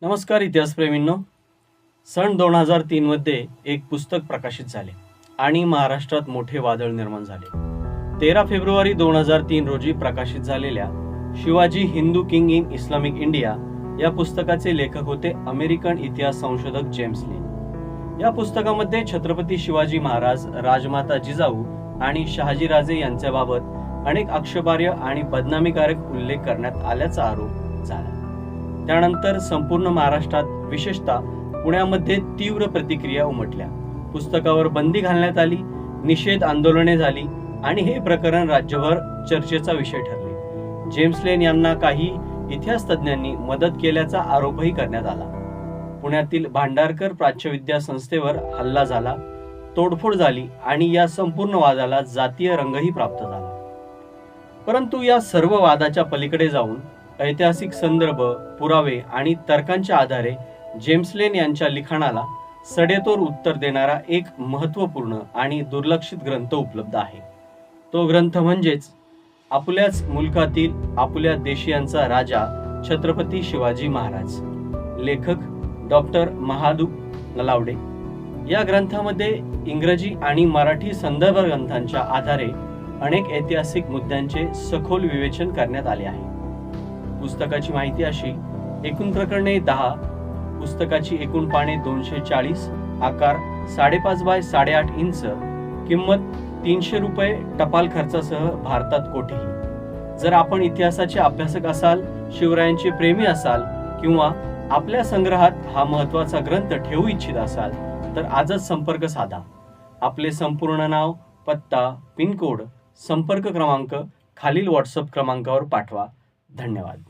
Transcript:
नमस्कार इतिहासप्रेमींनो. सन 2003 मध्ये एक पुस्तक प्रकाशित झाले आणि महाराष्ट्रात मोठे वादळ निर्माण झाले. 13 फेब्रुवारी 2003 रोजी प्रकाशित झालेल्या Shivaji Hindu king in Islamic India या पुस्तकाचे लेखक होते अमेरिकन इतिहास संशोधक जेम्स लेन. या पुस्तकामध्ये छत्रपती शिवाजी महाराज, राजमाता जिजाऊ आणि शहाजीराजे यांच्याबाबत अनेक आक्षेपार्ह आणि बदनामीकारक उल्लेख करण्यात आल्याचा आरोप झाला. त्यानंतर संपूर्ण महाराष्ट्रात, विशेषतः पुण्यामध्ये तीव्र प्रतिक्रिया उमटल्या. पुस्तकावर बंदी घालण्यात आली, निषेध आंदोलने झाली आणि हे प्रकरण राज्यभर चर्चेचा विषय ठरले. जेम्स लेन यांना काही इतिहास तज्ञांनी मदत केल्याचा आरोपही करण्यात आला. पुण्यातील भांडारकर प्राच्यविद्या संस्थेवर हल्ला झाला, तोडफोड झाली आणि या संपूर्ण वादाला जातीय रंगही प्राप्त झाला. परंतु या सर्व वादाच्या पलीकडे जाऊन ऐतिहासिक संदर्भ, पुरावे आणि तर्कांच्या आधारे जेम्स लेन यांच्या लिखाणाला सडेतोड उत्तर देणारा एक महत्त्वपूर्ण आणि दुर्लक्षित ग्रंथ उपलब्ध आहे. तो ग्रंथ म्हणजेच आपल्याच मुलखातील, आपल्या देशीयांचा राजा छत्रपती शिवाजी महाराज. लेखक डॉक्टर महादू नलावडे. या ग्रंथामध्ये इंग्रजी आणि मराठी संदर्भ ग्रंथांच्या आधारे अनेक ऐतिहासिक मुद्द्यांचे सखोल विवेचन करण्यात आले आहे. पुस्तकाची माहिती अशी: एकूण प्रकरणे 10, पुस्तकाची एकूण पाने 240, आकार 5.5 बाय 8.5 इंच, किंमत 300 रुपये टपाल खर्चासह भारतात कोठेही. जर आपण इतिहासाचे अभ्यासक असाल, शिवरायांचे प्रेमी असाल किंवा आपल्या संग्रहात हा महत्त्वाचा ग्रंथ ठेवू इच्छित असाल तर आजच संपर्क साधा. आपले संपूर्ण नाव, पत्ता, पिनकोड, संपर्क क्रमांक खालील व्हॉट्सअप क्रमांकावर पाठवा. धन्यवाद.